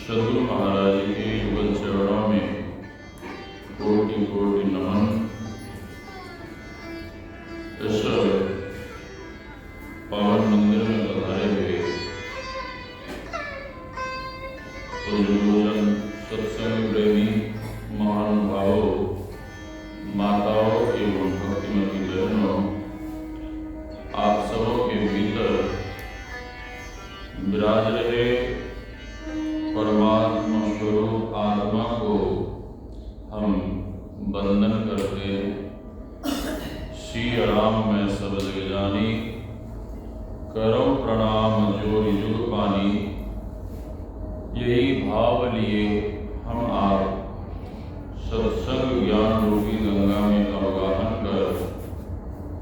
सद्गुरु महाराज के युगल चरणों में कोटि कोटि नमन। इस पावन मंदिर में पधारे हुए गुरुजन, सत्संग प्रेमी महानुभावों, माताओं एवं भक्तिमती बहनों, आप सबों के भीतर विराज रहे परमात्मा स्वरूप आत्मा को हम वंदन करते हैं। श्री राम में सब जग जानी, करो प्रणाम जोर युग पानी। यही भाव लिए हम आप सत्संग ज्ञान रूपी गंगा में अवगाहन कर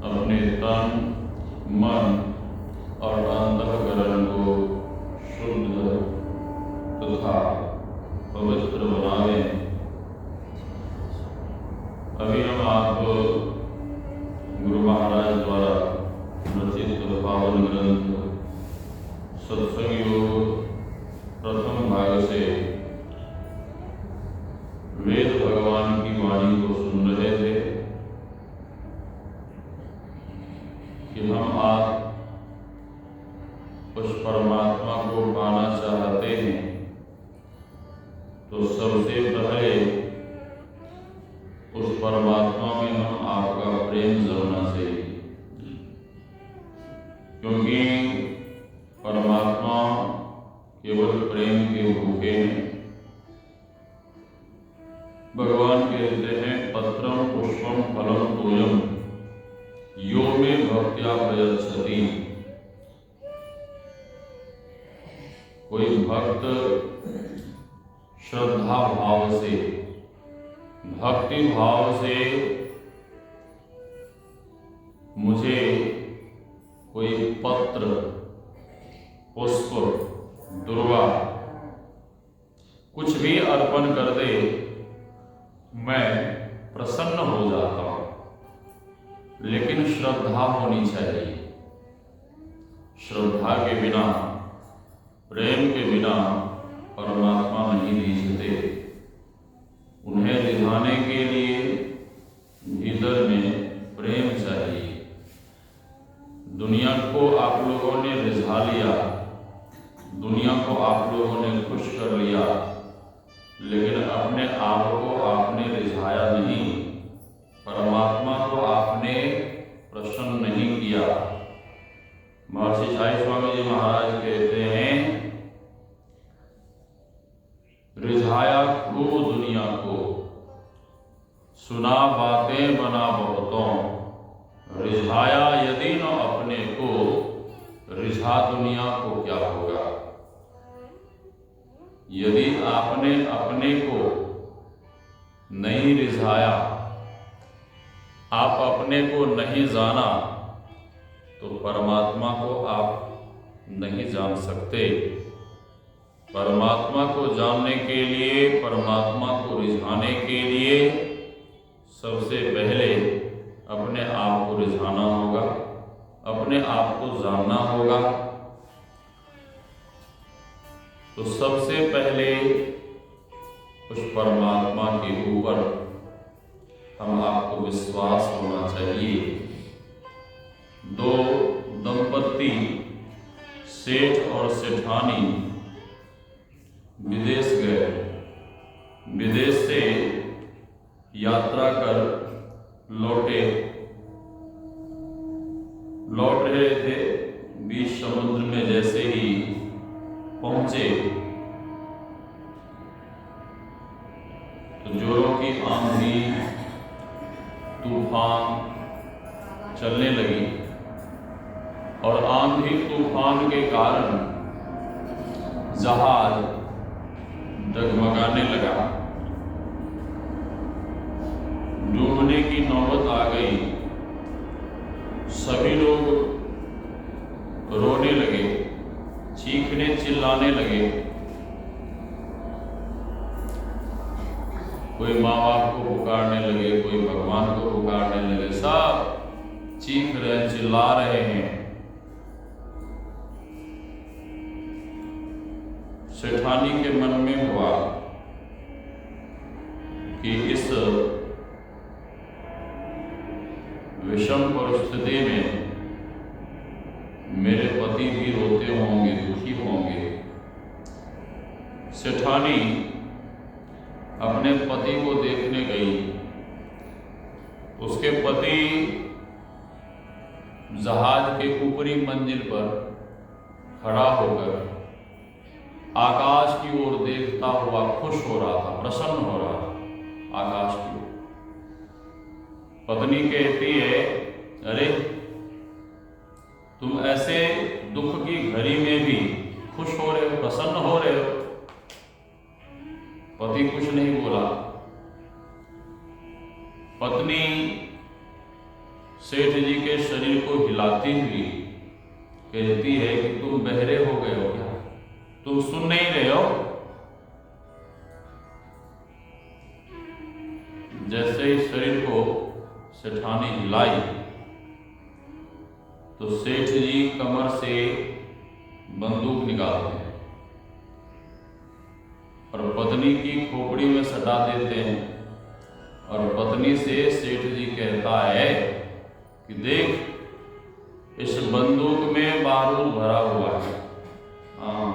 अपने तन, मन और अंतःकरण को शुद्ध तथा पवित्र बनावे। अभी हम आप गुरु महाराज द्वारा रचित पावन ग्रंथ सत्संग योग प्रथम भाग से वेद भगवान की वाणी को सुन रहे थे कि हम आप उस परमात्मा को पाना चाहते हैं तो सबसे पहले उस परमात्मा में हम आपका प्रेम जमना चाहिए, क्योंकि परमात्मा केवल प्रेम के भूखे हैं। भगवान कहते हैं पत्रम पुष्पम फलम तोयम यो मे भक्त्या प्रयच्छति। कोई भक्त श्रद्धा भाव से, भक्ति भाव से मुझे कोई पत्र, पुष्प, दुर्वा कुछ भी अर्पण कर दे, मैं प्रसन्न हो जाता हूं। लेकिन श्रद्धा होनी चाहिए। श्रद्धा के बिना, प्रेम के बिना परमात्मा नहीं दिखते। उन्हें दिखाने के लिए भीतर में प्रेम चाहिए। दुनिया को आप लोगों ने रिझा लिया, दुनिया को आप लोगों ने खुश कर लिया, लेकिन अपने आप को आपने रिझाया नहीं। परमात्मा को आपने महर्षि साई स्वामी जी महाराज कहते हैं, रिझाया खूब दुनिया को, सुना बातें बना बहुतों, रिझाया यदि न अपने को, रिझा दुनिया को क्या होगा। यदि आपने अपने को नहीं रिझाया, आप अपने को नहीं जाना, तो परमात्मा को आप नहीं जान सकते। परमात्मा को जानने के लिए, परमात्मा को रिझाने के लिए सबसे पहले अपने आप को रिझाना होगा, अपने आप को जानना होगा। तो सबसे पहले उस परमात्मा के ऊपर हम आपको विश्वास होना चाहिए। दो दंपत्ति सेठ और सेठानी विदेश गए। विदेश से यात्रा कर लौट रहे थे। बीच समुद्र में जैसे ही पहुंचे तो जोरों की आंधी तूफान चलने लगी और आंधी तूफान के कारण जहाज डगमगाने लगा। डूबने की नौबत आ गई। सभी लोग रोने लगे, चीखने चिल्लाने लगे। कोई माँ बाप को पुकारने लगे, कोई भगवान को पुकारने लगे। सब चीख रहे, चिल्ला रहे हैं। सेठानी के मन में हुआ कि इस विषम परिस्थिति में मेरे पति भी रोते होंगे, दुखी होंगे। सेठानी अपने पति को देखने गई। उसके पति जहाज के ऊपरी मंजिल पर खड़ा होकर आकाश की ओर देखता हुआ खुश हो रहा था, प्रसन्न हो रहा था आकाश की ओर। पत्नी कहती है, अरे तुम ऐसे दुख की घड़ी में भी खुश हो रहे हो, प्रसन्न हो रहे हो। पति कुछ नहीं बोला। पत्नी सेठ जी के शरीर को हिलाती हुई कहती है कि तुम बहरे हो गए हो क्या? तुम सुन नहीं रहे हो? जैसे ही शरीर को सेठानी हिलाई तो सेठ जी कमर से बंदूक निकालते हैं और पत्नी की खोपड़ी में सटा देते हैं। और पत्नी से सेठ जी कहता है कि देख, इस बंदूक में बारूद भरा हुआ है। हाँ,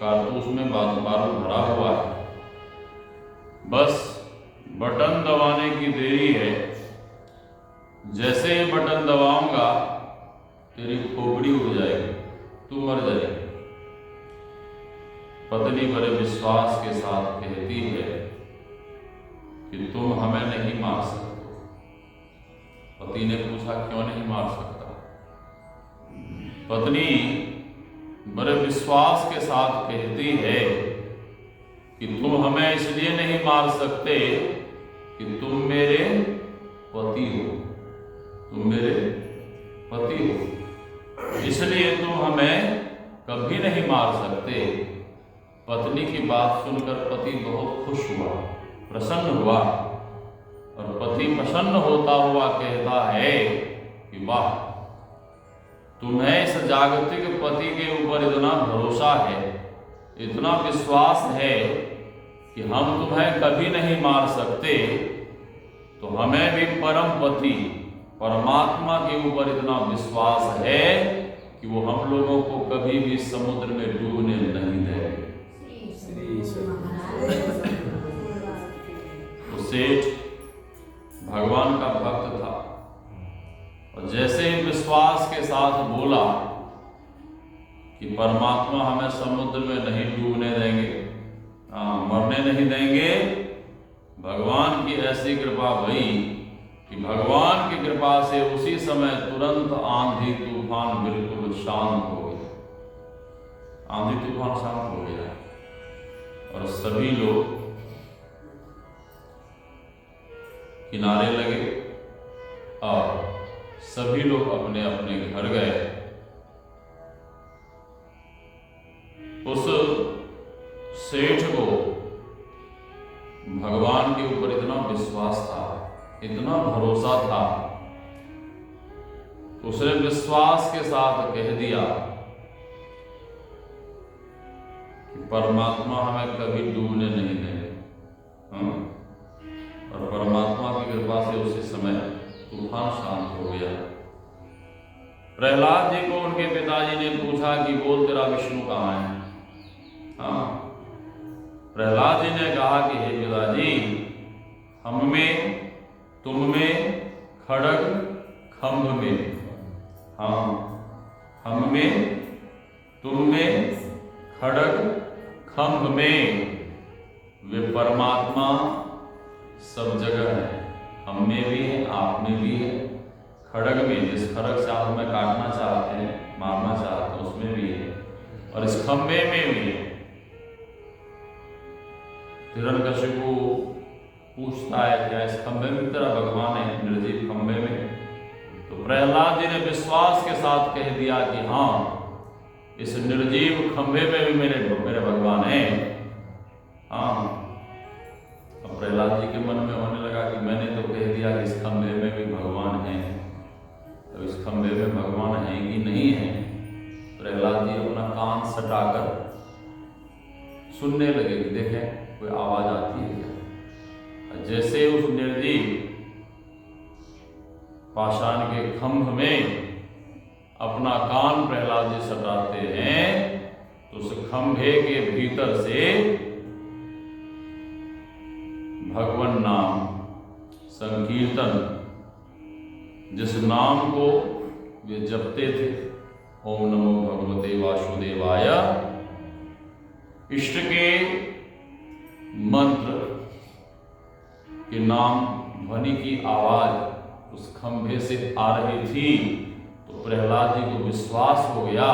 कारतूस में बारूद भरा हुआ है। बस बटन दबाने की देरी है। जैसे ही बटन दबाऊंगा तेरी खोपड़ी उड़ जाएगी, तू मर जाएगी। पत्नी बड़े विश्वास के साथ कहती है कि तुम हमें नहीं मार सकते। पति ने पूछा, क्यों नहीं मार सकता? पत्नी बड़े विश्वास के साथ कहती है कि तुम हमें इसलिए नहीं मार सकते कि तुम मेरे पति हो, तुम मेरे पति हो, इसलिए तुम हमें कभी नहीं मार सकते। पत्नी की बात सुनकर पति बहुत खुश हुआ, प्रसन्न हुआ। और पति प्रसन्न होता हुआ कहता है कि वाह, तुम्हें इस जागतिक पति के ऊपर इतना भरोसा है, इतना विश्वास है कि हम तुम्हें कभी नहीं मार सकते, तो हमें भी परम पति परमात्मा के ऊपर इतना विश्वास है कि वो हम लोगों को कभी भी समुद्र में डूबने नहीं देंगे। तो सेठ भगवान का भक्त था और जैसे ही विश्वास के साथ बोला कि परमात्मा हमें समुद्र में नहीं डूबने देंगे, मरने नहीं देंगे। भगवान की ऐसी कृपा हुई कि भगवान की कृपा से उसी समय तुरंत आंधी तूफान बिल्कुल शांत हो गया। आंधी तूफान शांत हो गया और सभी लोग किनारे लगे और सभी लोग अपने अपने घर गए। उस सेठ को भगवान के ऊपर इतना विश्वास था, इतना भरोसा था, उसने विश्वास के साथ कह दिया कि परमात्मा हमें कभी डूबने नहीं देंगे। और परमात्मा की कृपा से उसी समय तूफान शांत हो गया। प्रहलाद जी को उनके पिताजी ने पूछा कि बोल तेरा विष्णु कहाँ है? प्रहलाद जी ने कहा कि हे पिताजी, हम में, तुम में, खड़ग खंभ में, हम में, तुम में, खड़ग खंभ में, वे परमात्मा सब जगह है। हम में भी है, आप में भी है, खड़ग में, जिस खड़ग से आप हमें काटना चाहते हैं, मारना चाहते हैं, उसमें भी है, और इस खंभे में भी है। हिरण्यकशिपु पूछता है क्या इस खंभे में तेरा भगवान है, निर्जीव खंभे में? तो प्रहलाद जी ने विश्वास के साथ कह दिया कि हाँ, इस निर्जीव खंभे में भी मेरे भगवान है। अब प्रहलाद जी के मन में होने लगा कि मैंने तो कह दिया कि इस खंभे में भी भगवान है, तो इस खंभे में भगवान है कि नहीं है? प्रहलाद जी अपना कान सटाकर सुनने लगे कि देखें कोई आवाज आती है क्या। जैसे उस निर्जीव पाषाण के खंभ में अपना कान प्रहलाद जी सटाते हैं तो उस खंभे के भीतर से भगवान नाम संकीर्तन, जिस नाम को वे जपते थे, ओम नमो भगवते वासुदेवाय, इष्ट के मंत्र के नाम ध्वनि की आवाज उस खंभे से आ रही थी। तो प्रहलाद जी को विश्वास हो गया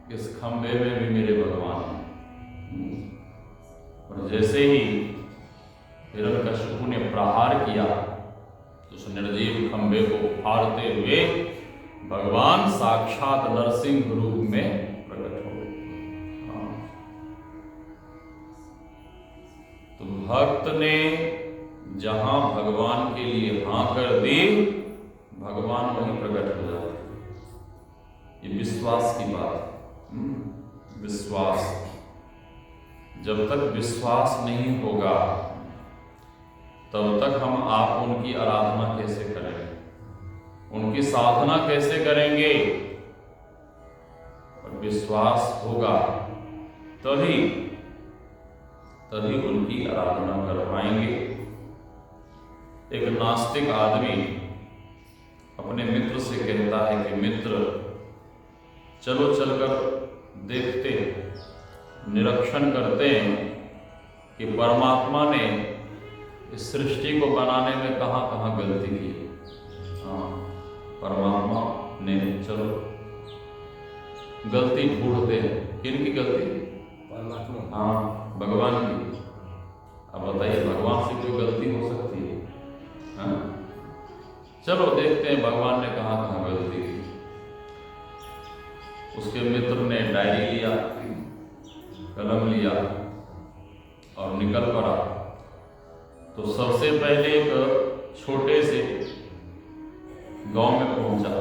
कि इस खंभे में भी मेरे भगवान हैं। और जैसे ही हिरण्यकशिपु ने प्रहार किया तो उस निर्जीव खंभे को फाड़ते हुए भगवान साक्षात नरसिंह रूप में प्रकट हो गए। तो भक्त ने जहां भगवान के लिए हाँ कर दी, भगवान वहीं प्रकट हो जाते। ये विश्वास की बात। विश्वास, जब तक विश्वास नहीं होगा तब तक हम आप उनकी आराधना कैसे करेंगे, उनकी साधना कैसे करेंगे? और विश्वास होगा तभी उनकी आराधना कर पाएंगे। एक नास्तिक आदमी अपने मित्र से कहता है कि मित्र, चलो चलकर देखते, निरीक्षण करते हैं कि परमात्मा ने इस सृष्टि को बनाने में कहाँ कहाँ गलती की। परमात्मा ने, चलो गलती ढूंढते हैं। किनकी गलती? परमात्मा, भगवान की। अब बताइए, भगवान से कोई गलती हो सकती है? चलो देखते हैं भगवान ने कहाँ कहाँ गलती की। उसके मित्र ने डायरी लिया, कलम लिया और निकल पड़ा। तो सबसे पहले एक छोटे से गांव में पहुंचा।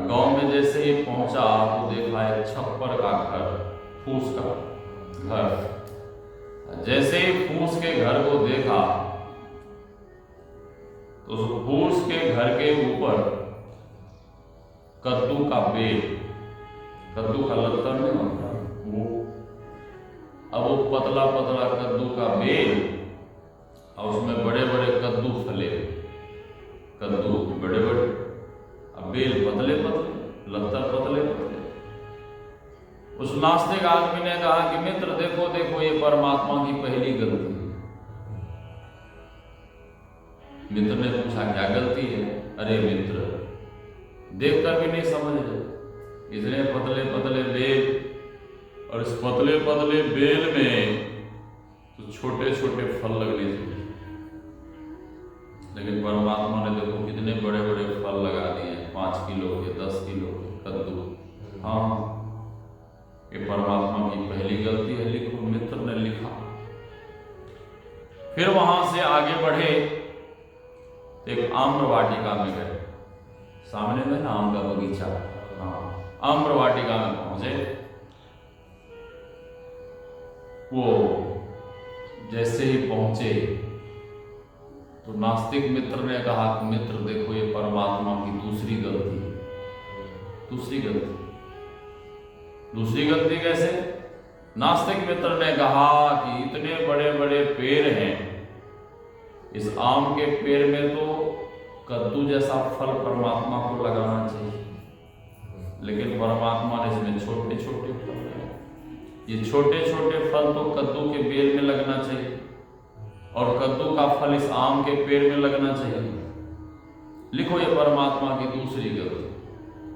गांव में जैसे ही पहुंचा तो देखा एक छप्पर का घर, फूस का घर। जैसे ही फूस के घर को देखा तो उस फूस के घर के ऊपर कद्दू का बेल, कद्दू का लत्ता नहीं होता वो, अब वो पतला पतला कद्दू का बेल और उसमें बड़े बड़े कद्दू फले, कद्दू बड़े बड़े, अब बेल पतले पतले, लत्ता पतले पतले। उस नास्तिक आदमी ने कहा कि मित्र देखो देखो, ये परमात्मा की पहली गलती है। मित्र ने पूछा क्या गलती है? अरे मित्र, देखकर भी नहीं समझ रहे, इतने पतले पतले बेल, और इस पतले पतले बेल में तो छोटे छोटे फल लगने चाहिए, लेकिन परमात्मा ने देखो कितने बड़े बड़े फल लगा दिए, 5 किलो के, 10 किलो के कद्दू। हाँ, ये परमात्मा की पहली गलती है, लिखो। मित्र ने लिखा। फिर वहां से आगे बढ़े, एक आम्र वाटिका में गए। सामने में ना आम का बगीचा, हाँ, आम्र वाटिका में पहुंचे। वो जैसे ही पहुंचे तो नास्तिक मित्र ने कहा कि मित्र देखो, ये परमात्मा की दूसरी गलती है। दूसरी गलती? दूसरी गलती कैसे? नास्तिक मित्र ने कहा कि इतने बड़े बड़े पेड़ हैं, इस आम के पेड़ में तो कद्दू जैसा फल परमात्मा को लगाना चाहिए, लेकिन परमात्मा ने इसमें छोटे छोटे फल लगाए। ये छोटे छोटे फल तो कद्दू के बेल में लगना चाहिए, और कद्दू का फल इस आम के पेड़ में लगना चाहिए। लिखो, ये परमात्मा की दूसरी गलती।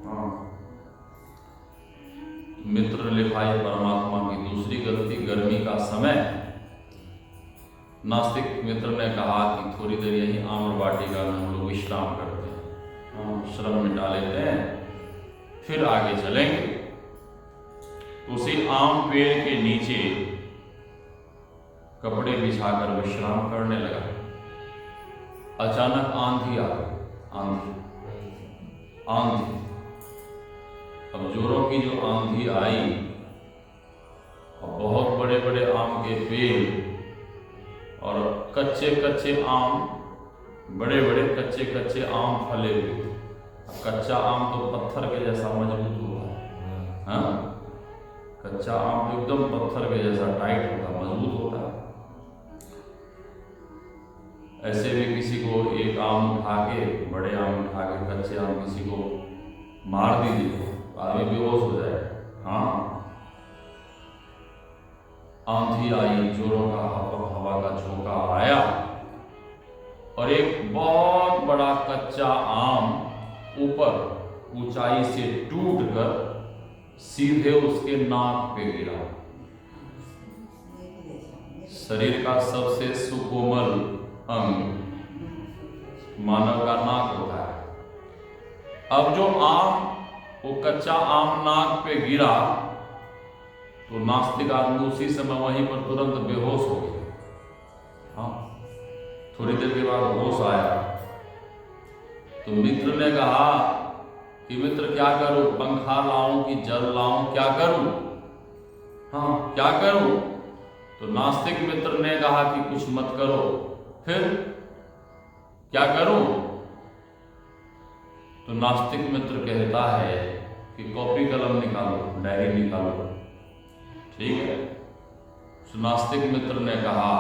हाँ, मित्र ने लिखा, ये परमात्मा की दूसरी गलती। गर्मी का समय, नास्तिक मित्र ने कहा कि थोड़ी देर यही आम्र वाटिका में हम लोग विश्राम करते हैं, श्रम मिटा लेते हैं, फिर आगे चलेंगे। उसी आम पेड़ के नीचे कपड़े बिछाकर विश्राम करने लगा। अचानक आंधी आ गई। आंधी। अब जोरों की जो आंधी आई, और बहुत बड़े बड़े आम के पेड़ और कच्चे कच्चे आम, बड़े बड़े कच्चे कच्चे आम फले हुए। कच्चा आम तो पत्थर के जैसा मजबूत होता है, हाँ, कच्चा आम एकदम पत्थर के जैसा टाइट होता, मजबूत होता है। ऐसे भी किसी को एक आम उठा के, बड़े आम उठा के, कच्चे आम किसी को मार दीजिए, आदमी बेहोश हो जाए। हाँ, आंधी आई, जोरों का हवा का झोंका आया, और एक बहुत बड़ा कच्चा आम ऊपर ऊंचाई से टूटकर सीधे उसके नाक पे गिरा। शरीर का सबसे सुकोमल अंग मानव का नाक होता है। अब जो आम, वो कच्चा आम नाक पे गिरा तो नास्तिक आदमी उसी समय वहीं पर तुरंत बेहोश हो गया। हाँ, थोड़ी देर के बाद होश आया तो मित्र ने कहा कि मित्र क्या करूं, पंखा लाऊं कि जल लाऊं, क्या करूं? हाँ, क्या करूं? तो नास्तिक मित्र ने कहा कि कुछ मत करो। फिर क्या करूं? तो नास्तिक मित्र कहता है कि कॉपी कलम निकालो, डायरी निकालो। ठीक है। तो नास्तिक मित्र ने कहा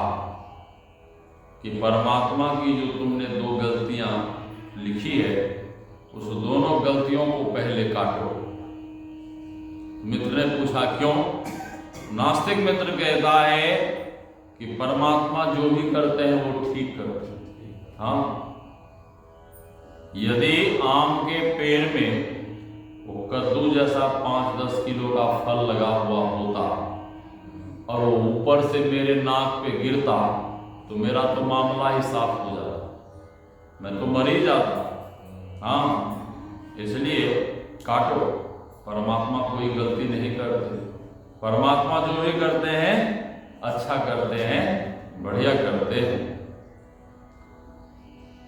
कि परमात्मा की जो तुमने 2 गलतियां लिखी है, उस दोनों गलतियों को पहले काटो। मित्र ने पूछा क्यों? नास्तिक मित्र कहता है कि परमात्मा जो भी करते हैं वो ठीक करते हैं। हाँ, यदि आम के पेड़ में वो कद्दू जैसा 5-10 किलो का फल लगा हुआ होता और वो ऊपर से मेरे नाक पे गिरता तो मेरा तो मामला ही साफ हो जाता, मैं तो मर ही जाता। हाँ, इसलिए काटो। परमात्मा कोई गलती नहीं करते, परमात्मा जो भी करते हैं अच्छा करते हैं, बढ़िया करते हैं।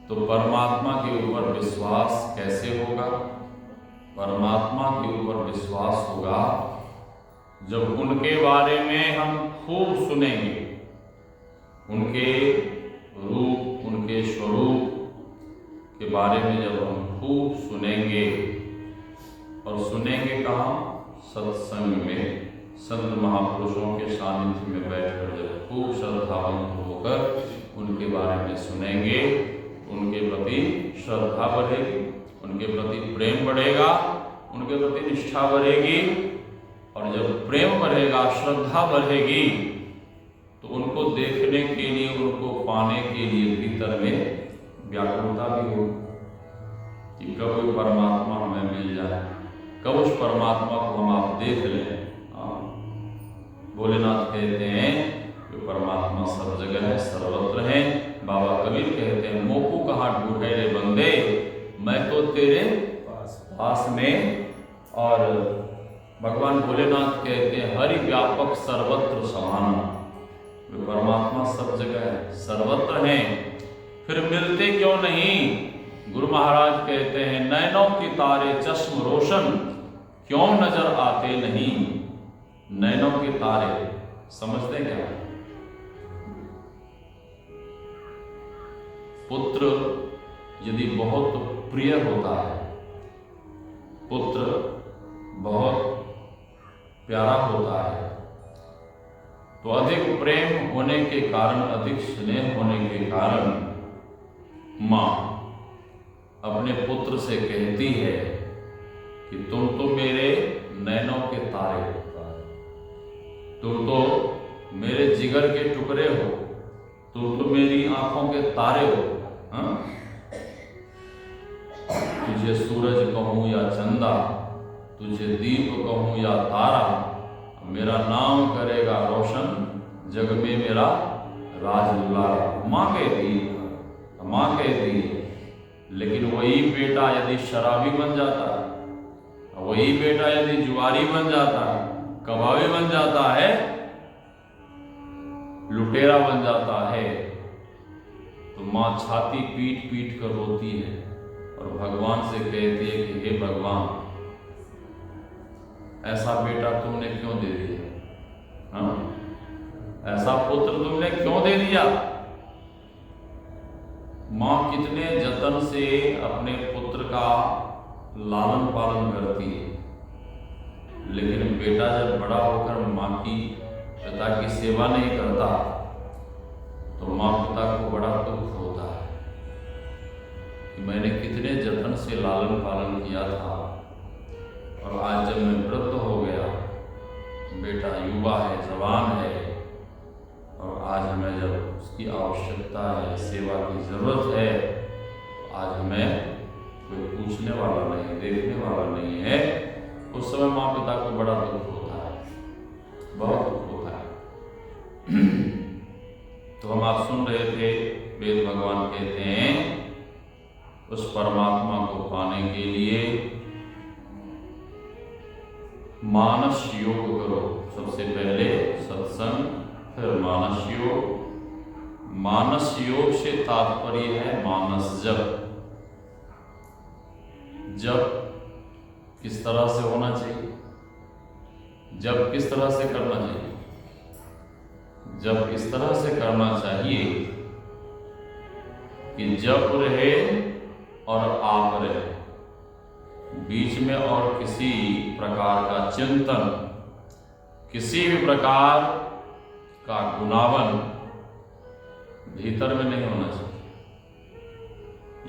तो परमात्मा के ऊपर विश्वास कैसे होगा? परमात्मा के ऊपर विश्वास होगा जब उनके बारे में हम खूब सुनेंगे, उनके रूप, उनके स्वरूप के बारे में जब हम खूब सुनेंगे, और सुनेंगे कहाँ? सत्संग में, संत महापुरुषों के सानिध्य में बैठकर जब खूब श्रद्धावंत होकर उनके बारे में सुनेंगे, उनके प्रति श्रद्धा बढ़ेगी, उनके प्रति प्रेम बढ़ेगा, उनके प्रति निष्ठा बढ़ेगी, और और जब प्रेम बढ़ेगा, श्रद्धा बढ़ेगी, तो उनको देखने के लिए, उनको पाने के लिए भीतर में व्याकुलता भी हो कि कब कोई परमात्मा हमें मिल जाए, कब उस परमात्मा को हम आप देख लें। भोलेनाथ कहते हैं कि परमात्मा सब जगह है, सर्वत्र है। बाबा कबीर कहते हैं, मोकू कहाँ ढूंढे रे बंदे, मैं तो तेरे पास में। और भगवान भोलेनाथ कहते हैं, हरि व्यापक सर्वत्र समाना, परमात्मा सब जगह है, सर्वत्र हैं, फिर मिलते क्यों नहीं। गुरु महाराज कहते हैं, नैनों के तारे चश्म रोशन, क्यों नजर आते नहीं। नैनों के तारे समझते क्या? पुत्र यदि बहुत प्रिय होता है, पुत्र बहुत प्यारा होता है, तो अधिक प्रेम होने के कारण, अधिक स्नेह होने के कारण माँ अपने पुत्र से कहती है कि तुम तो मेरे नैनों के तारे हो, तुम तो मेरे जिगर के टुकड़े हो, तुम तो मेरी आंखों के तारे हो। हाँ? तुझे सूरज कहूं या चंदा, तुझे दीप कहूं या तारा, मेरा नाम करेगा रोशन, जग में मेरा राज दुलारा। माँ कहती है, लेकिन वही बेटा यदि शराबी बन जाता है, वही बेटा यदि जुआरी बन जाता है, कबाबी बन जाता है, लुटेरा बन जाता है, तो माँ छाती पीट पीट कर रोती है और भगवान से कहती है कि हे भगवान, ऐसा बेटा तुमने क्यों दे दिया? हाँ? ऐसा पुत्र तुमने क्यों दे दिया? माँ कितने जतन से अपने पुत्र का लालन पालन करती है, लेकिन बेटा जब बड़ा होकर माँ की, पिता की सेवा नहीं करता, तो माँ पिता को बड़ा दुख होता है कि मैंने कितने जतन से लालन पालन किया था, और आज जब मैं वृद्ध हो गया, बेटा युवा है, जवान है, और आज हमें जब उसकी आवश्यकता है, सेवा की जरूरत है, तो आज हमें कोई पूछने वाला नहीं, देखने वाला नहीं है। उस समय माँ पिता को बड़ा दुख होता है, बहुत दुख होता है। तो हम आप सुन रहे थे, वेद भगवान कहते हैं, उस परमात्मा को पाने के लिए मानस योग करो। सबसे पहले सत्संग, फिर मानस योग। मानस योग से तात्पर्य है मानस जप। जप किस तरह से होना चाहिए? जप किस तरह से करना चाहिए? जप इस तरह से करना चाहिए कि जप रहे और आप रहे, बीच में और किसी प्रकार का चिंतन, किसी भी प्रकार का गुनावन भीतर में नहीं होना चाहिए।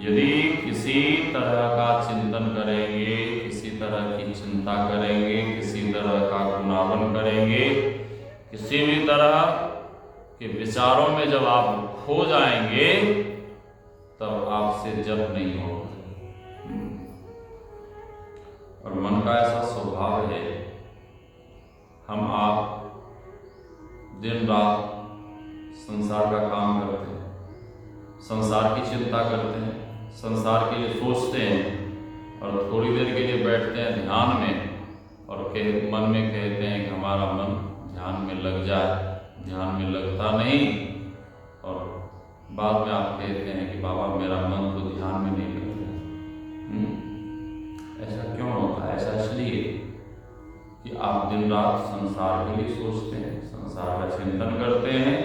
यदि किसी तरह का चिंतन करेंगे, किसी तरह की चिंता करेंगे, किसी तरह का गुनावन करेंगे, किसी भी तरह के विचारों में जब आप खो जाएंगे, तब आपसे जप नहीं होगा। और मन का ऐसा स्वभाव है, हम आप दिन रात संसार का काम करते हैं, संसार की चिंता करते हैं, संसार के लिए सोचते हैं, और थोड़ी देर के लिए बैठते हैं ध्यान में, और मन में कहते हैं कि हमारा मन ध्यान में लग जाए, ध्यान में लगता नहीं, और बाद में आप कहते हैं कि बाबा मेरा मन तो ध्यान में नहीं लगता। ऐसा क्यों होता है? ऐसा इसलिए कि आप दिन रात संसार के लिए सोचते हैं, संसार का चिंतन करते हैं,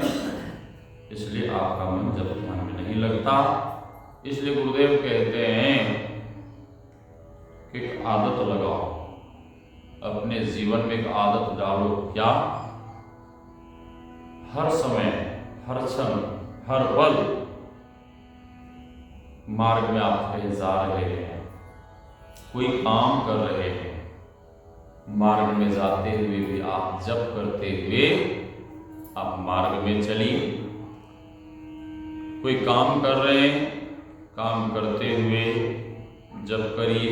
इसलिए आपका मन जब ध्यान में नहीं लगता। इसलिए गुरुदेव कहते हैं कि एक आदत लगाओ, अपने जीवन में एक आदत डालो। क्या? हर समय, हर क्षण, हर पल मार्ग में आप कहीं जा रहे हैं, कोई काम कर रहे हैं, मार्ग में जाते हुए भी आप जप करते हुए आप मार्ग में चलिए। कोई काम कर रहे हैं, काम करते हुए जप करिए।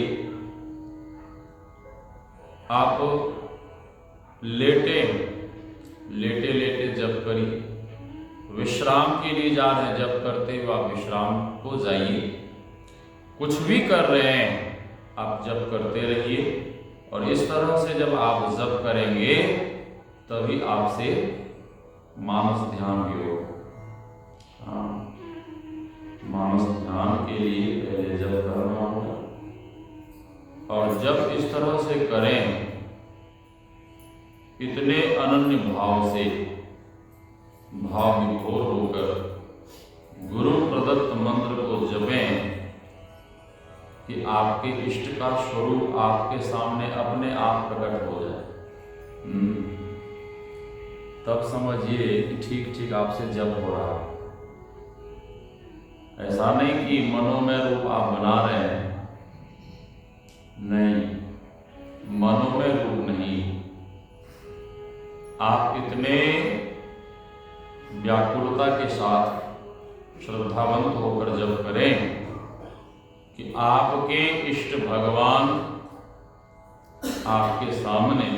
आप लेटे लेटे जप करिए। विश्राम के लिए जा रहे हैं, जप करते हुए आप विश्राम को जाइए। कुछ भी कर रहे हैं आप जप करते रहिए। और इस तरह से जब आप जप करेंगे तभी आपसे मानस ध्यान भी होगा। मानस ध्यान के लिए पहले जप करना होगा। और जब इस तरह से करें, इतने अनन्य भाव से, भाव विभोर होकर गुरु प्रदत्त मंत्र को जपें कि आपके इष्ट का स्वरूप आपके सामने अपने आप प्रकट हो जाए। तब समझिए कि ठीक ठीक आपसे जप हो रहा है। ऐसा नहीं कि मनोमय रूप आप बना रहे हैं, नहीं, मनोमय रूप नहीं। आप इतने व्याकुलता के साथ श्रद्धावंत होकर जप करें कि आपके इष्ट भगवान आपके सामने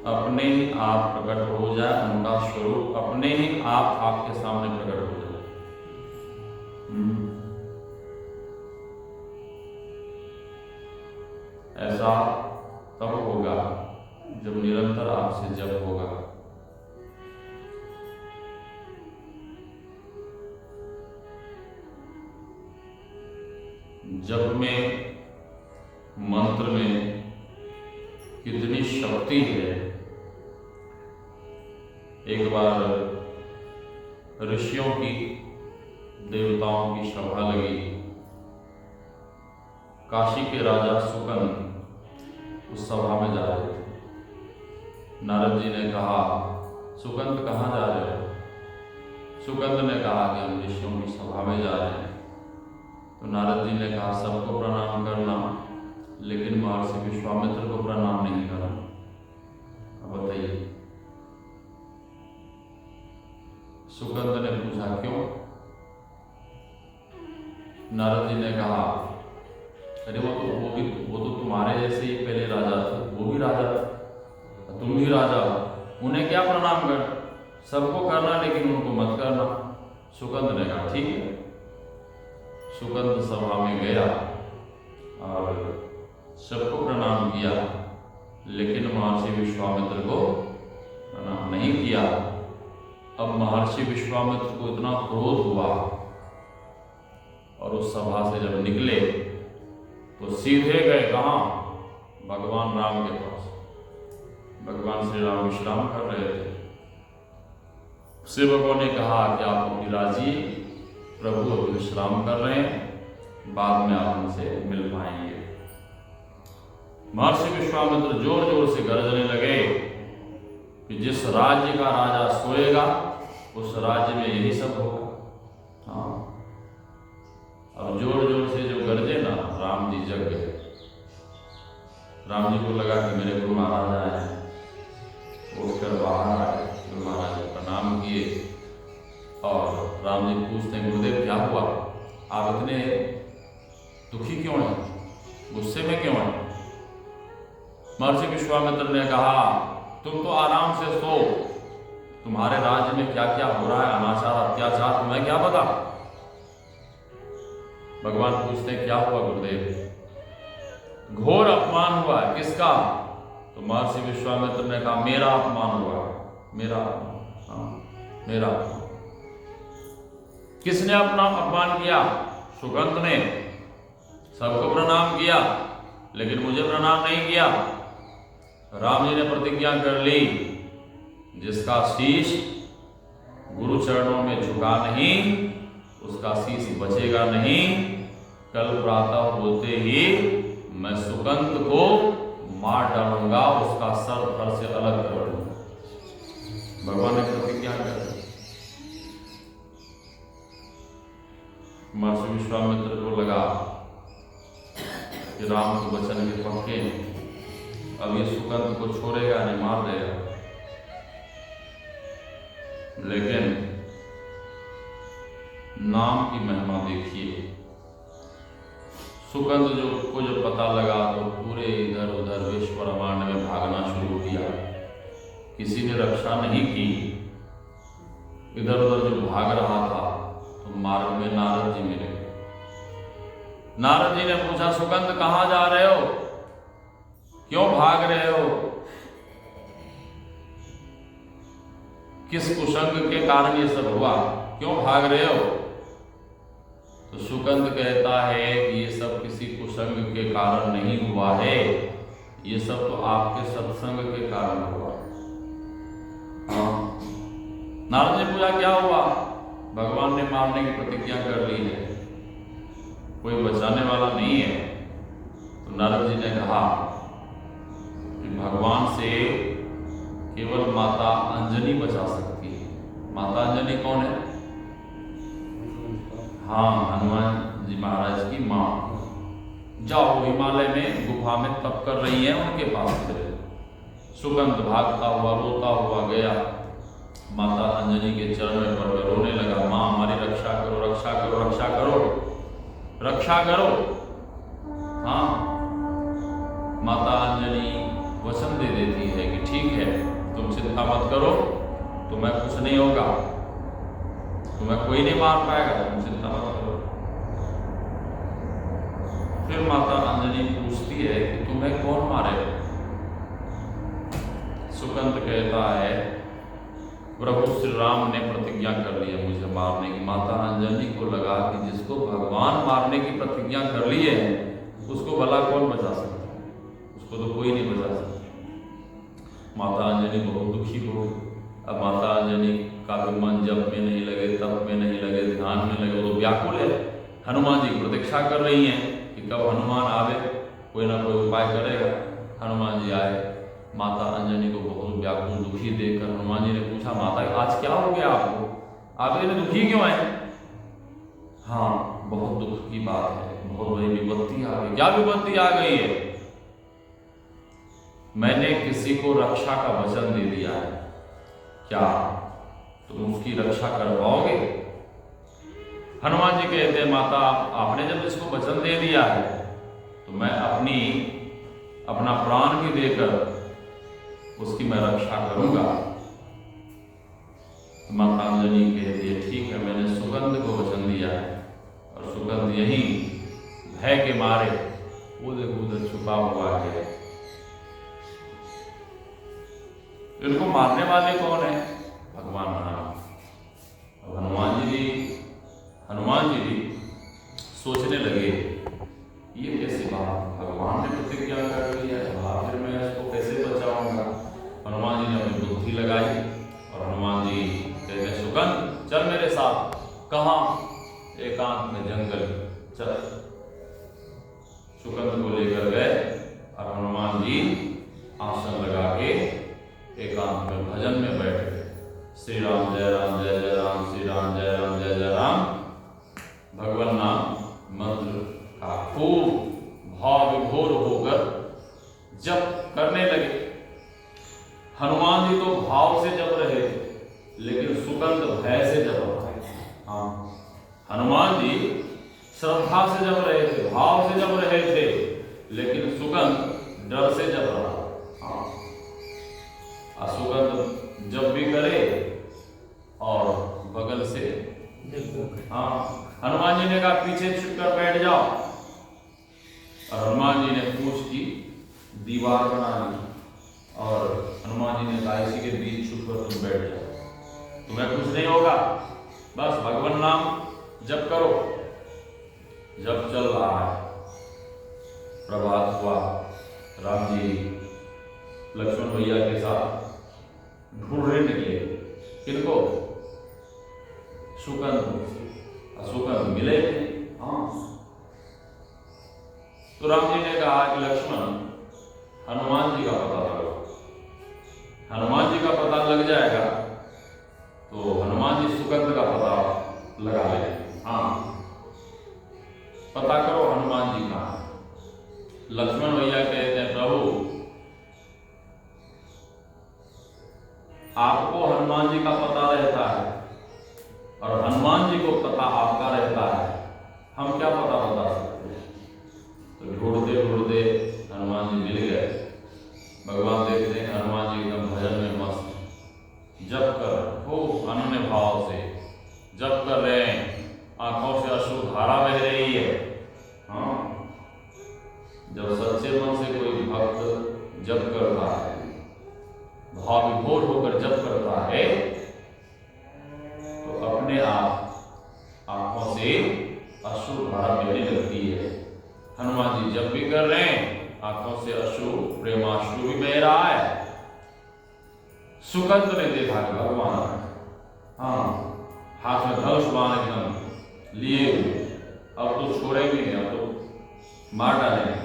अपने ही आप प्रकट हो जाए। उनका स्वरूप अपने ही आप आपके सामने प्रकट हो जाए। ऐसा तब होगा जब निरंतर आपसे जप होगा। जप में, मंत्र में कितनी शक्ति है। एक बार ऋषियों की, देवताओं की सभा लगी। काशी के राजा सुकंद उस सभा में जा रहे थे। नारद जी ने कहा, सुकंद कहाँ जा रहे हो? सुकंद ने कहा कि हम ऋषियों की सभा में जा रहे हैं। तो नारद जी ने कहा, सबको प्रणाम करना, लेकिन महर्षि विश्वामित्र को प्रणाम नहीं करना। अब बताइए। सुकंद ने पूछा, क्यों? नारद जी ने कहा, अरे वो तो तुम्हारे जैसे ही पहले राजा थे, वो भी राजा, तुम भी राजा, उन्हें क्या प्रणाम कर? सबको करना लेकिन उनको मत करना। सुकंद ने कहा, ठीक है। सुकंद सभा में गया और सबको प्रणाम किया, लेकिन महर्षि विश्वामित्र को प्रणाम नहीं किया। अब महर्षि विश्वामित्र को इतना क्रोध हुआ और उस सभा से जब निकले तो सीधे गए कहाँ? भगवान राम के पास। भगवान श्री राम विश्राम कर रहे थे। सेवकों ने कहा कि आप अपनी राजी, प्रभु अभी विश्राम कर रहे हैं, बाद में आप उनसे मिल पाएंगे। महर्षि विश्वामित्र जोर जोर से गरजने लगे कि जिस राज्य का राजा सोएगा उस राज्य में यही सब होगा। हाँ, अब जोर जोर से जो गरजे ना, राम जी जग गए। राम जी को लगा कि मेरे गुरु महाराज आए हैं। उठकर बाहर आए, गुरु महाराज प्रणाम किए और राम जी पूछते हैं, गुरुदेव क्या हुआ? आप इतने दुखी क्यों हैं, गुस्से में क्यों हैं? महर्षि विश्वामित्र ने कहा, तुम तो आराम से सो, तुम्हारे राज्य में क्या क्या हो रहा है, अनाचार अत्याचार, तुम्हें क्या पता? भगवान पूछते हैं, क्या हुआ गुरुदेव? घोर अपमान हुआ है। किसका? तो महर्षि विश्वामित्र ने कहा, मेरा अपमान हुआ। मेरा मेरा किसने अपना अपमान किया? सुगंध ने। सबको प्रणाम किया लेकिन मुझे प्रणाम नहीं किया। राम जी ने प्रतिज्ञा कर ली, जिसका शीश गुरु चरणों में झुका नहीं उसका शीश बचेगा नहीं। कल प्रातः होते ही मैं सुगंध को मार डालूंगा, उसका सर धड़ से अलग कर दूंगा। भगवान ने प्रतिज्ञा कर दी। महर्षि विश्वामित्र को लगा कि राम के वचन के पक्के हैं। अब ये सुकंद को छोड़ेगा नहीं, मार देगा। लेकिन नाम की महिमा देखिए, सुकंद को जब पता लगा तो पूरे इधर उधर विश्व ब्रह्मांड में भागना शुरू किया। किसी ने रक्षा नहीं की, इधर उधर जो भाग रहा था तो मार्ग में नारद जी मिले। नारद जी ने पूछा, सुकंद कहाँ जा रहे हो, क्यों भाग रहे हो, किस कुसंग के कारण ये सब हुआ, क्यों भाग रहे हो? तो सुकंद कहता है कि ये सब किसी कुसंग के कारण नहीं हुआ है, ये सब तो आपके सत्संग के कारण हुआ। हाँ। नारद ने पूछा क्या हुआ? भगवान ने मारने की प्रतिज्ञा कर ली है, कोई बचाने वाला नहीं है। तो नारद जी ने कहा कि भगवान से केवल माता अंजनी बचा सकती है। माता अंजनी कौन है? हाँ, हनुमान जी महाराज की माँ। जाओ, हिमालय में गुफा में तप कर रही है, उनके पास चले। सुगंध भागता हुआ रोता हुआ गया, माता अंजनी के चरण में पड़ कर रोने लगा, माँ हमारी रक्षा करो, रक्षा करो, रक्षा करो, रक्षा करो। हाँ, माता अंजनी वचन दे देती है कि ठीक है, तुम चिंता मत करो, तुम्हें कुछ नहीं होगा, तुम्हें कोई नहीं मार पाएगा, तुम चिंता मत करो। फिर माता अंजनी पूछती है कि तुम्हें कौन मारे? सुकंद कहता है प्रभु श्री राम ने प्रतिज्ञा कर ली है मुझे मारने की। माता अंजनी को लगा कि जिसको भगवान मारने की प्रतिज्ञा कर ली है उसको भला कौन बचा सकता है, उसको तो कोई नहीं बचा सकता। माता अंजनी बहुत दुखी हो। अब माता अंजनी का भी मन जप में नहीं लगे, तप में नहीं लगे, ध्यान में लगे, वो व्याकुल है। हनुमान जी प्रतीक्षा कर रही हैं कि कब हनुमान आवे, कोई ना कोई उपाय करेगा। हनुमान जी आए। माता अंजनी को बहुत व्याकुल दुखी देखकर हनुमान जी ने पूछा, माता आज क्या हो गया आपको, आप इतने दुखी क्यों हैं? हाँ, बहुत दुख की बात है, बहुत बड़ी विपत्ति आ गई। क्या विपत्ति आ गई है? मैंने किसी को रक्षा का वचन दे दिया है, क्या तुम उसकी रक्षा कर पाओगे? हनुमान जी कहते हैं, माता आपने जब इसको वचन दे दिया है तो मैं अपना प्राण भी देकर उसकी मैं रक्षा करूंगा। माता अंजनी कहती है, ठीक है, मैंने सुगंध को वचन दिया है। और सुगंध यही भय के मारे उधर उधर छुपा हुआ है। इनको मारने वाले कौन है? भगवान राम। अब हनुमान जी भी सोचने लगे, ये कैसी बात, भगवान ने प्रतिज्ञा कर ली है, फिर मैं इसको कैसे बचाऊंगा? हनुमान जी ने अपनी बुद्धि लगाई और हनुमान जी कहते हैं, सुगंध चल मेरे साथ। कहाँ? एकांत में जंगल चल। सुगंध को लेकर गए और हनुमान जी आसन लगा के एकांत में भजन में बैठ गए। श्री राम जय राम जय जय राम, श्री राम जय राम जय जय राम। भगवान नाम मंत्र का खूब भाव विभोर होकर जप करने लगे। हनुमान जी तो भाव से जप रहे थे, लेकिन सुगंध भय से जप रहा है। हाँ, हनुमान जी श्रद्धा से जप रहे थे, भाव से जप रहे थे, लेकिन सुगंध डर से जप रहा है। सुगंध जब भी करे और बगल से, हाँ, हनुमान जी ने कहा पीछे छुपकर बैठ जाओ। और हनुमान जी ने पूछ की दीवार बना ली और हनुमान जी ने कहा इसी के बीच छुपकर तुम बैठ जाओ, तुम्हें कुछ नहीं होगा, बस भगवान नाम जप करो। जब चल रहा है, प्रभात हुआ, राम जी लक्ष्मण भैया के साथ ढूंढने निकले। किनको? सुगंध मिले थे। हाँ, तो राम जी ने कहा कि लक्ष्मण हनुमान जी का पता लगाओ। हनुमान जी का पता लग जाएगा तो हनुमान जी सुगंध का पता लगा लेंगे। हाँ, पता करो हनुमान जी कहाँ। लक्ष्मण भैया कहते हैं, प्रभु आपको हनुमान जी का पता रहता है और हनुमान जी को पता आपका रहता है, हम क्या पता बता सकते हैं? तो ढूंढते ढूंढते हनुमान जी मिल गए। भगवान देखते हैं हनुमान जी एकदम भजन में मस्त, जप कर खूब अनन्य भाव से जप कर रहे हैं, आंखों से अश्रु धारा बह रही है। हाँ, जब सच्चे मन से कोई भक्त जप करता है, भाव विभोर होकर जप करता है, तो अपने आप आंखों से अश्रु धारा बहने लगती है। हनुमान जी जप भी कर रहे हैं, आंखों से अश्रु प्रेमाश्रु भी बह रहा है। सुकंत ने देखा कि भगवान हाथ में धनुष बाण एकदम लिए हुए, अब तो छोड़ेंगे नहीं, अब तो मार डालेंगे।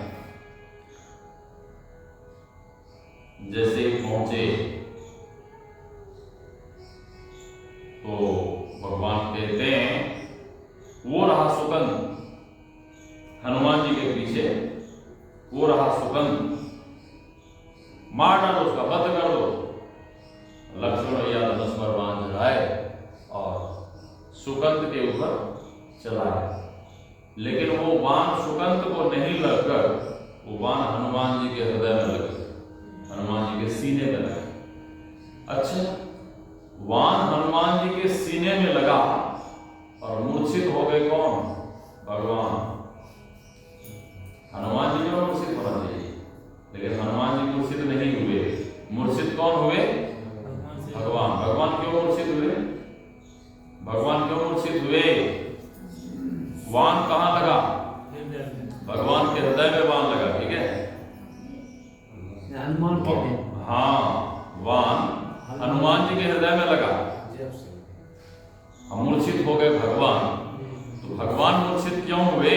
जैसे ही पहुंचे तो भगवान कहते हैं, वो रहा सुकंत हनुमान जी के पीछे, वो रहा सुकंत, मार डालो उसका, वध कर दो। लक्ष्मण भैया धनुष पर बाण चढ़ाए और सुकंत के ऊपर चलाए, लेकिन वो बाण सुकंत को नहीं लगकर वो बाण हनुमान जी के हृदय में लगे, हनुमान जी के सीने में लगा। अच्छा, बाण हनुमान जी के सीने में लगा और मूर्छित हो गए कौन? भगवान। हनुमान जी को मूर्छित होना चाहिए, लेकिन हनुमान जी मूर्छित नहीं हुए। मूर्छित कौन हुए? भगवान। भगवान क्यों मूर्छित हुए? भगवान क्यों मूर्छित हुए? बाण कहां लगा? भगवान के हृदय में बाण लगा। ठीक है, हनुमान के, हाँ, बाण हनुमान जी के हृदय में लगा, मूर्छित हो गए भगवान। तो भगवान मूर्छित क्यों हुए?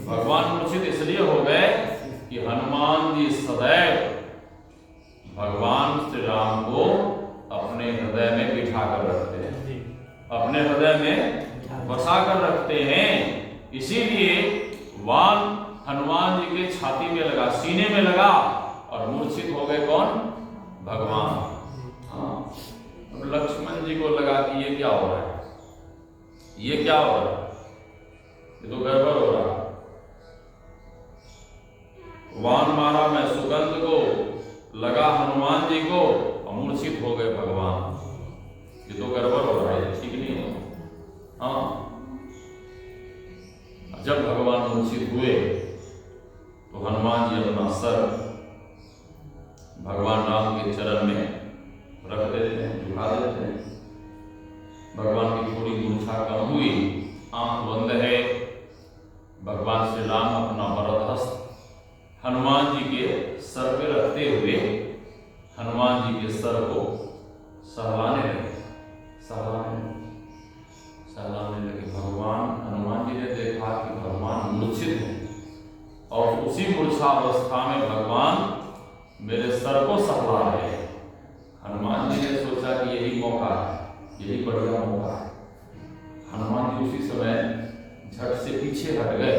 भगवान मूर्छित इसलिए हो गए कि हनुमान जी सदैव भगवान श्री राम को अपने हृदय में बिठा कर रखते हैं, अपने हृदय में बसा कर रखते हैं। इसीलिए बाण हनुमान जी के छाती में लगा, सीने में लगा और मूर्छित हो गए कौन? भगवान। हाँ, लक्ष्मण जी को लगा कि ये क्या हो रहा है, ये क्या हो रहा है, ये तो गड़बड़ हो रहा है। बाण मारा मैं सुगंध को, लगा हनुमान जी को और मूर्छित हो गए भगवान। ये तो गड़बड़ हो रहा है, ठीक नहीं हो। हाँ, जब भगवान मूर्छित हुए तो हनुमान जी अपना सर भगवान राम के चरण में रख देते हैं, झुका देते हैं। भगवान की थोड़ी मूर्छा कम हुई, आंख बंद है, भगवान श्री राम अपना वरद हस्त हनुमान जी के सर पे रखते हुए हनुमान जी के सर को सहलाने लगे, सहलाने लगे। भगवान हनुमान जी ने देखा कि भगवान मूर्छित हैं और उसी मूर्छा अवस्था में भगवान मेरे सर को सहला रहे हैं। हनुमान जी ने सोचा कि यही मौका है, यही बढ़िया मौका है। हनुमान जी उसी समय झट से पीछे हट गए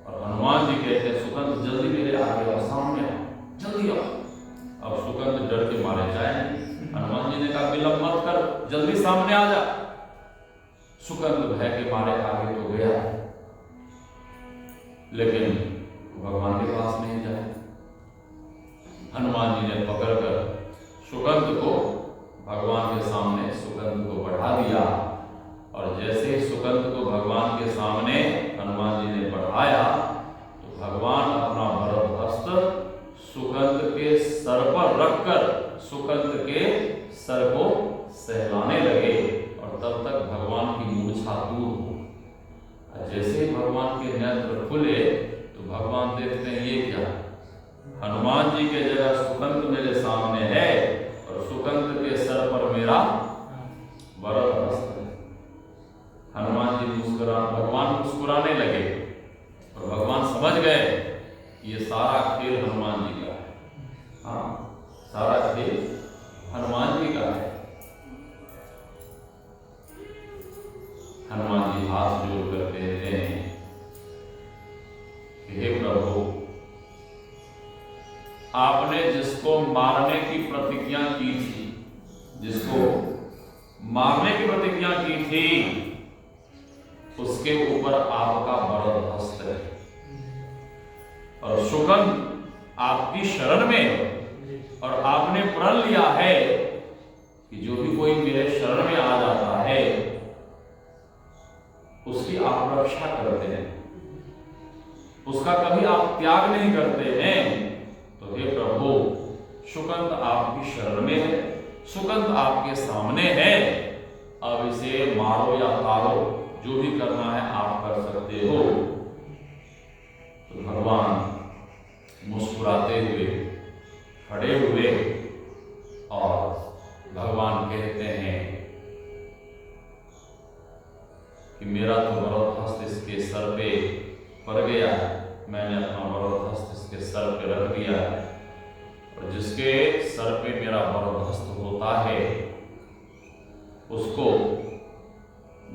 और हनुमान जी कहते सुकंद जल्दी मेरे आगे और सामने आओ, जल्दी आओ। अब सुकंद डर के मारे जाए नहीं। हनुमान जी ने कहा विलंब मत कर, जल्दी सामने आ जा। सुकंद भय के मारे आगे तो गया, लेकिन भगवान के पास नहीं जाए। हनुमान जी ने पकड़कर सुकंद को भगवान के सामने सुकंद को बढ़ा दिया और जैसे ही सुकंद को भगवान के सामने हनुमान जी ने बढ़ाया तो भगवान अपना वरद हस्त सुकंद के सर पर रखकर सुकंद के सर को सहलाने लगे और तब तक भगवान की मूर्छा दूर हो। जैसे ही भगवान के नेत्र खुले तो भगवान देखते हैं ये क्या, हनुमान जी के जगह सुकंद मेरे सामने है और सुकंद के सर पर मेरा वरद हस्त है। हनुमान जी भगवान मुस्कुराने लगे और भगवान समझ गए ये सारा खेल हनुमान जी का है। हाँ, सारा खेल हनुमान जी का है। हनुमान जी हाथ जोड़ कर कहते हैं कि हे प्रभु, आपने जिसको मारने की प्रतिज्ञा की थी जिसको मारने की प्रतिज्ञा की थी, उसके ऊपर आपका वरद हस्त है और सुगंध आपकी शरण में है। और आपने प्रण लिया है कि जो भी कोई मेरे शरण में आ जाता है उसकी आप रक्षा करते हैं, उसका कभी आप त्याग नहीं करते हैं। तो हे प्रभु, सुगंध आपकी शरण में है, सुगंध आपके सामने है, अब इसे मारो या तारो, जो भी करना है आप कर सकते हो। तो भगवान मुस्कुराते हुए खड़े हुए और भगवान कहते हैं कि मेरा तो वरद हस्त इसके सर पे पड़ गया है, मैंने अपना वरद हस्त इसके सर पे रख दिया है, और जिसके सर पे मेरा वरद हस्त होता है उसको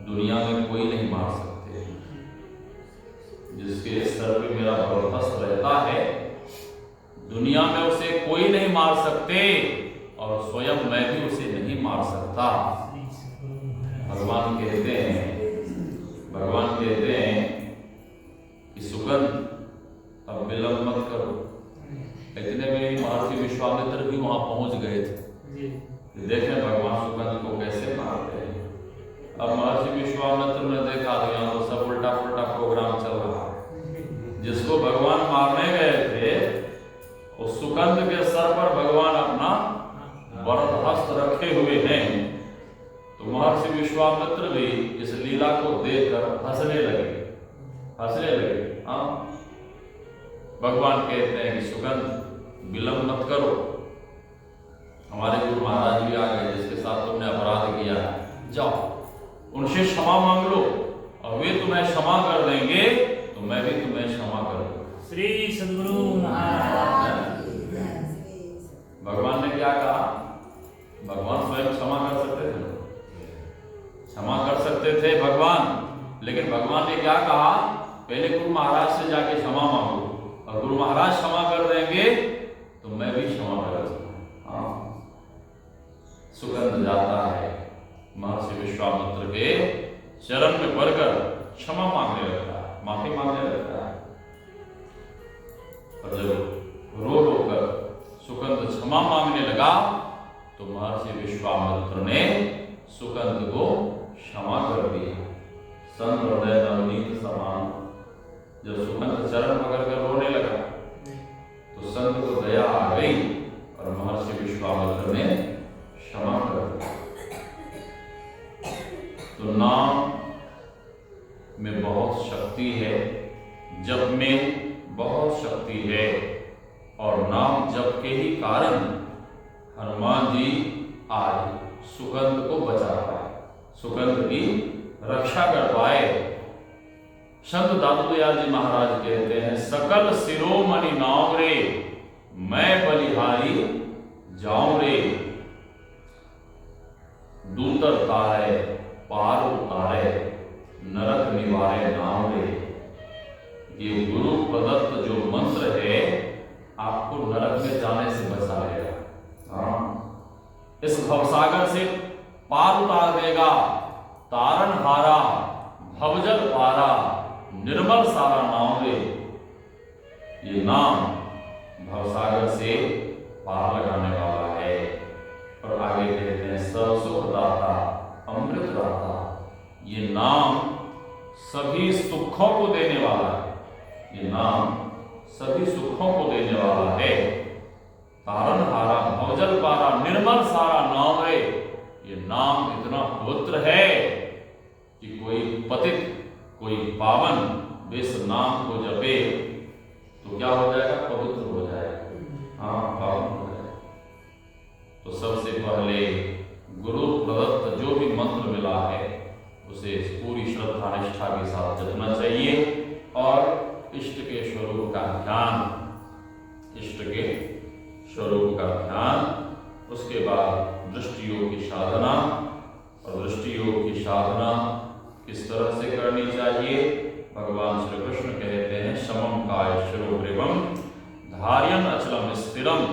दुनिया में कोई नहीं मार सकते। जिसके सर पे मेरा वरद हस्त रहता है दुनिया में उसे कोई नहीं मार सकते, और स्वयं मैं भी उसे नहीं मार सकता। भगवान कहते हैं कि सुगंध अब विलंब मत करो। इतने में महर्षि विश्वामित्र भी वहां पहुंच गए थे। देखें भगवान सुगंध को कैसे मारते हैं। अब महर्षि विश्वामित्र ने देखा तो यहाँ तो सब उल्टा पुल्टा प्रोग्राम चल रहा है। जिसको भगवान मारने गए थे उस सुगंध के सर पर भगवान अपना वरद हस्त रखे हुए हैं। तो महर्षि विश्वामित्र भी इस लीला को देखकर हंसने लगे। हाँ, भगवान कहते हैं कि सुगंध विलंब मत करो। हमारे गुरु महाराज भी आ गए, जिसके साथ तुमने अपराध किया है, जाओ उनसे क्षमा मांग लो, और वे तुम्हें क्षमा कर देंगे तो मैं भी तुम्हें क्षमा कर दूंगा। श्री सद्गुरु महाराज। भगवान ने क्या कहा? भगवान स्वयं क्षमा कर सकते थे, भगवान, लेकिन भगवान ने क्या कहा? पहले गुरु महाराज से जाके क्षमा मांगो, और गुरु महाराज क्षमा कर देंगे तो मैं भी क्षमा कर दूंगा। हाँ, सुगंध जाता है महर्षि विश्वामित्र के चरण में पड़कर क्षमा मांगने लगता है, माफी मांगने लगता है। और जब रो रो कर सुगंध क्षमा मांगने लगा तो महर्षि विश्वामित्र ने सुगंध को क्षमा कर दिया। संत हृदय नवनीत समान। जब सुगंध चरण पकड़ कर रोने लगा तो संत को दया आ गई और महर्षि विश्वामित्र ने क्षमा कर दिया। तो नाम में बहुत शक्ति है, जप में बहुत शक्ति है, और नाम जप के ही कारण हनुमान जी आज सुगंध को बचा पाए, सुगंध की रक्षा कर पाए। संत दादू दयाल जी महाराज कहते हैं, सकल शिरोमणि नाम रे मैं बलिहारी जाऊं रे, दूतर तारे पार उतारे नरक निवारे नाम रे। ये गुरु प्रदत्त जो मंत्र है आपको नरक में जाने से बचा लेगा। हाँ, इस भवसागर से पार उतार देगा। तारन हारा भवजल पारा निर्मल सारा नाम रे। ये नाम भवसागर से पार लगाने वाला है। और आगे कहते हैं, सुख दाता अमृत दाता। ये नाम सभी सुखों को देने वाला है, ये नाम सभी सुखों को देने वाला है। तारन हारा भवजल पारा निर्मल सारा नाम रे। ये नाम इतना पवित्र है कि कोई पतित कोई पावन इस नाम को जपे तो क्या हो जाएगा? पवित्र हो जाएगा। हाँ, पावन हो जाएगा। तो सबसे पहले गुरु प्रदत्त जो भी मंत्र मिला है उसे पूरी श्रद्धा निष्ठा के साथ जपना चाहिए, और इष्ट के स्वरूप का ध्यान, इष्ट के स्वरूप का ध्यान। उसके बाद दृष्टि योग की साधना, और दृष्टि योग की साधना किस तरह से करनी चाहिए? भगवान श्री कृष्ण कहते हैं, समम काय शिरोग्रीवम धार्यन अचलम स्थिरम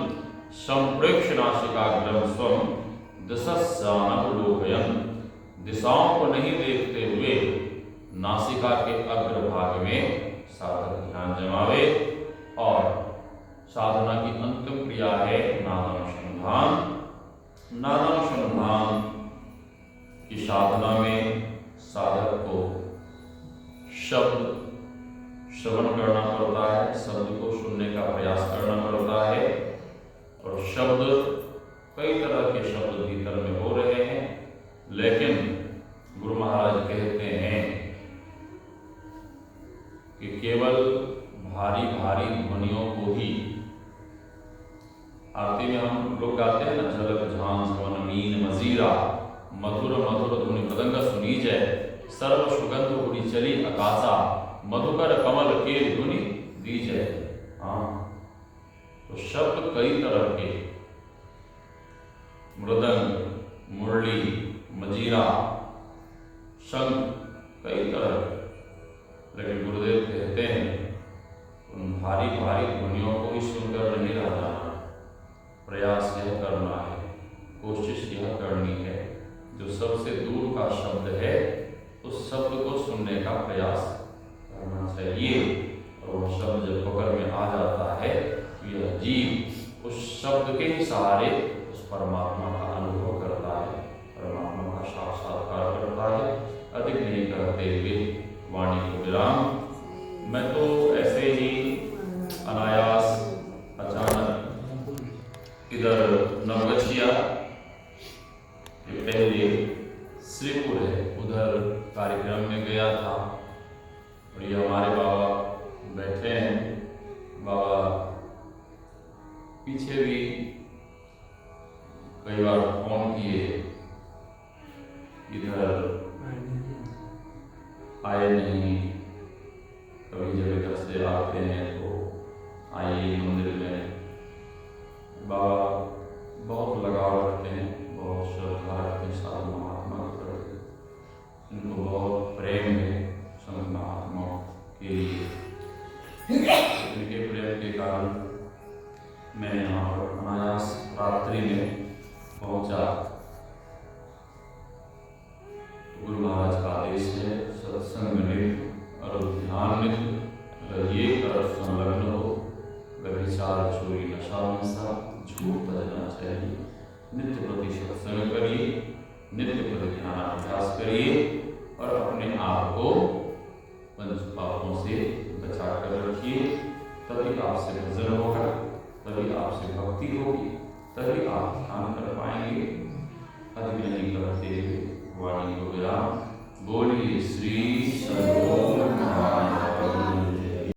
संप्रेक्ष नासिकाग्रम स्वम दिशस्यानवलोकयन्, दिशाओं को नहीं देखते हुए नासिका के अग्रभाग में साधक ध्यान जमावे। और साधना की अंतिम क्रिया है नादानुसंधान। नादानुसंधान की साधना में साधक को शब्द श्रवण करना पड़ता है, शब्द को सुनने का प्रयास करना पड़ता है। और शब्द, कई तरह के शब्द भीतर में हो रहे हैं, लेकिन गुरु महाराज कहते हैं कि केवल भारी भारी ध्वनियों को ही, आरती में हम लोग गाते हैं ना, झलक झांझ वन मीन मजीरा, मधुर मधुर ध्वनि पतंग सुनी जय, सर्व सुगंध उड़ी चली आकाशा, मधुकर कमल के ध्वनि दी जय। हाँ, तो शब्द कई तरह के, मृदंग, मुरली, मजीरा, शंख, कई तरह के। लेकिन गुरुदेव कहते हैं उन भारी भारी ध्वनियों को ही सुनकर नहीं रह जाना, प्रयास यह करना है, कोशिश यह करनी है, जो सबसे दूर का शब्द है उस शब्द को सुनने का प्रयास करना चाहिए। और वह शब्द जब पकड़ में आ जाता है तो यह जीव उस शब्द के ही सहारे उस परमात्मा का अनुभव करता है, परमात्मा का साक्षात्कार करता है। अधिक नहीं करते हुए वाणी को विराम। मैं तो ऐसे ही अनायास अचानक इधर नवगछिया के पहले श्रीपुर है, उधर कार्यक्रम में गया था। और ये हमारे बाबा बैठे हैं, बाबा पीछे भी कई बार फोन किए, इधर आए नहीं। कभी जब इधर से आते हैं तो आइए मंदिर में। बाबा बहुत लगाव रखते हैं, बहुत श्रद्धा रखते हैं साधु महात्मा के प्रति, इनको बहुत प्रेम है संत महात्माओं के लिए। इनके प्रेम के कारण मैं यहाँ पर अनायास रात्रि में पहुँचा। गुरु महाराज का आदेश है, सत्संग नृत्य और ध्यान नृत्य रहिए कर संलग्न हो, व्यभिचार चोरी नशा नशा झूठ बजना चाहिए। नित्य प्रति सत्संग करिए, नित्य प्रति ध्यान अभ्यास करिए और अपने आप को पंच पापों से बचा कर रखिए। तभी आपसे भजन होगा, तभी आपसे भक्ति होगी, तभी आप ध्यान कर पाएंगे। अधिक नहीं करते हुए वाणी को विराम। बोलिए